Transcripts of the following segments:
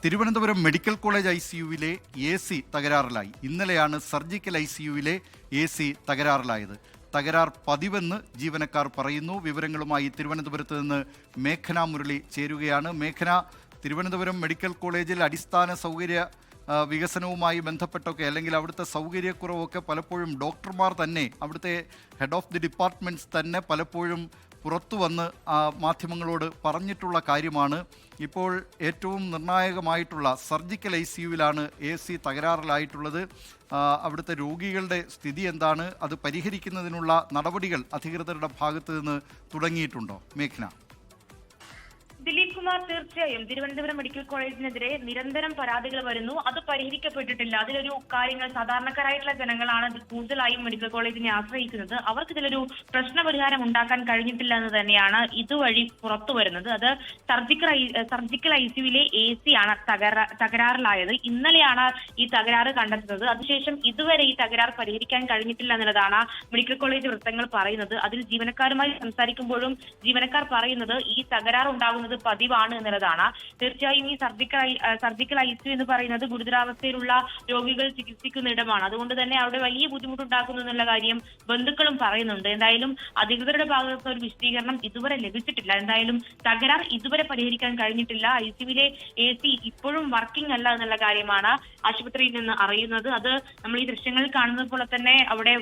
Thiruvananthapuram medical college ICUവിലെ AC തകരാറിലായി. ഇന്നലെയാണ് സർജിക്കൽ ICUവിലെ AC തകരാറിലായത്. തകരാർ പതിവെന്ന് ജീവനക്കാർ പറയുന്നു. വിവരങ്ങളുമായി തിരുവനന്തപുരത്ത് നിന്ന് മേഘന മുരളി ചേരുകയാണ്. മേഘന, തിരുവനന്തപുരം മെഡിക്കൽ കോളേജിൽ അടിസ്ഥാന സൗകര്യ വികസനവുമായി ബന്ധപ്പെട്ടൊക്കെ അല്ലെങ്കിൽ അവിടുത്തെ സൗകര്യക്കുറവൊക്കെ പലപ്പോഴും ഡോക്ടർമാർ തന്നെ, അവിടുത്തെ ഹെഡ് ഓഫ് ദി ഡിപ്പാർട്ട്മെൻറ്റ്സ് തന്നെ പലപ്പോഴും പുറത്തു വന്ന് മാധ്യമങ്ങളോട് പറഞ്ഞിട്ടുള്ള കാര്യമാണ്. ഇപ്പോൾ ഏറ്റവും നിർണായകമായിട്ടുള്ള സർജിക്കൽ ICUവിലാണ് AC തകരാറിലായിട്ടുള്ളത്. അവിടുത്തെ രോഗികളുടെ സ്ഥിതി എന്താണ്? അത് പരിഹരിക്കുന്നതിനുള്ള നടപടികൾ അധികൃതരുടെ ഭാഗത്ത് നിന്ന് തുടങ്ങിയിട്ടുണ്ടോ? മേഘന. ദിലീപ് കുമാർ, തീർച്ചയായും തിരുവനന്തപുരം മെഡിക്കൽ കോളേജിനെതിരെ നിരന്തരം പരാതികൾ വരുന്നു. അത് പരിഹരിക്കപ്പെട്ടിട്ടില്ല. അതിലൊരു കാര്യങ്ങൾ സാധാരണക്കാരായിട്ടുള്ള ജനങ്ങളാണ് കൂടുതലായും മെഡിക്കൽ കോളേജിനെ ആശ്രയിക്കുന്നത്. അവർക്ക് ഇതിലൊരു പ്രശ്നപരിഹാരം ഉണ്ടാക്കാൻ കഴിഞ്ഞിട്ടില്ല എന്ന് തന്നെയാണ് ഇതുവഴി പുറത്തു വരുന്നത്. അത് സർജിക്കൽ ICUവിലെ AC ആണ് തകരാറിലായത്. ഇന്നലെയാണ് ഈ തകരാറ് കണ്ടെത്തുന്നത്. അതിനുശേഷം ഇതുവരെ ഈ തകരാർ പരിഹരിക്കാൻ കഴിഞ്ഞിട്ടില്ല എന്നുള്ളതാണ് മെഡിക്കൽ കോളേജ് വൃത്തങ്ങൾ പറയുന്നത്. അതിൽ ജീവനക്കാരുമായി സംസാരിക്കുമ്പോഴും ജീവനക്കാർ പറയുന്നത് ഈ തകരാർ ഉണ്ടാകുന്നത് പതിവാണ് എന്നുള്ളതാണ്. തീർച്ചയായും ഈ സർജിക്കൽ ICU എന്ന് പറയുന്നത് ഗുരുതരാവസ്ഥയിലുള്ള രോഗികൾ ചികിത്സിക്കുന്ന ഇടമാണ്. അതുകൊണ്ട് തന്നെ അവിടെ വലിയ ബുദ്ധിമുട്ടുണ്ടാക്കുന്നു എന്നുള്ള കാര്യം ബന്ധുക്കളും പറയുന്നുണ്ട്. എന്തായാലും അധികൃതരുടെ ഭാഗത്ത് ഒരു വിശദീകരണം ഇതുവരെ ലഭിച്ചിട്ടില്ല. എന്തായാലും തകരാർ ഇതുവരെ പരിഹരിക്കാൻ കഴിഞ്ഞിട്ടില്ല. ICUവിലെ AC ഇപ്പോഴും വർക്കിംഗ് അല്ല എന്നുള്ള കാര്യമാണ് ആശുപത്രിയിൽ നിന്ന് അറിയുന്നത്. അത് നമ്മൾ ഈ ദൃശ്യങ്ങളിൽ കാണുന്നത് പോലെ തന്നെ അവിടെ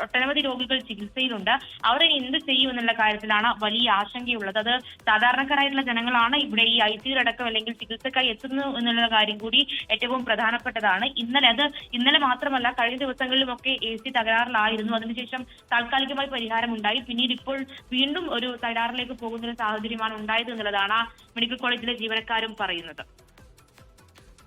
ഒട്ടനവധി രോഗികൾ ചികിത്സയിലുണ്ട്. അവർ എന്ത് ചെയ്യും എന്നുള്ള കാര്യത്തിലാണ് വലിയ ആശങ്കയുള്ളത്. അത് സാധാരണക്കാരായിട്ടുള്ള ജനങ്ങളാണ് ഇവിടെ ഈ ICUലടക്കം അല്ലെങ്കിൽ ചികിത്സക്കായി എത്തുന്നു എന്നുള്ള കാര്യം കൂടി ഏറ്റവും പ്രധാനപ്പെട്ടതാണ്. ഇന്നലെ മാത്രമല്ല, കഴിഞ്ഞ ദിവസങ്ങളിലുമൊക്കെ AC തകരാറിലായിരുന്നു. അതിനുശേഷം താൽക്കാലികമായി പരിഹാരം ഉണ്ടായി. പിന്നീട് ഇപ്പോൾ വീണ്ടും ഒരു തകരാറിലേക്ക് പോകുന്ന ഒരു സാഹചര്യമാണ് ഉണ്ടായത് എന്നുള്ളതാണ് മെഡിക്കൽ കോളേജിലെ ജീവനക്കാരും പറയുന്നത്.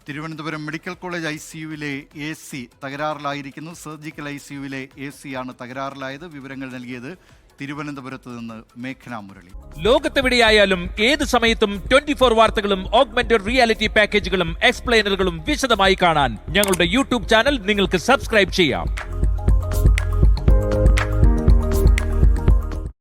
തിരുവനന്തപുരം മെഡിക്കൽ കോളേജ് ICUവിലെ AC തകരാറിലായിരിക്കുന്നു. സർജിക്കൽ ICUവിലെ AC ആണ് തകരാറിലായത്. വിവരങ്ങൾ നൽകിയത് തിരുവനന്തപുരത്ത് നിന്ന് മേഘന മുരളി. ലോകത്തെവിടെയായാലും ഏത് സമയത്തും 24 വാർത്തകളും ഓഗ്മെന്റഡ് റിയാലിറ്റി പാക്കേജുകളും എക്സ്പ്ലെയിനറുകളും വിശദമായി കാണാൻ ഞങ്ങളുടെ YouTube ചാനൽ നിങ്ങൾക്ക് സബ്സ്ക്രൈബ് ചെയ്യാം.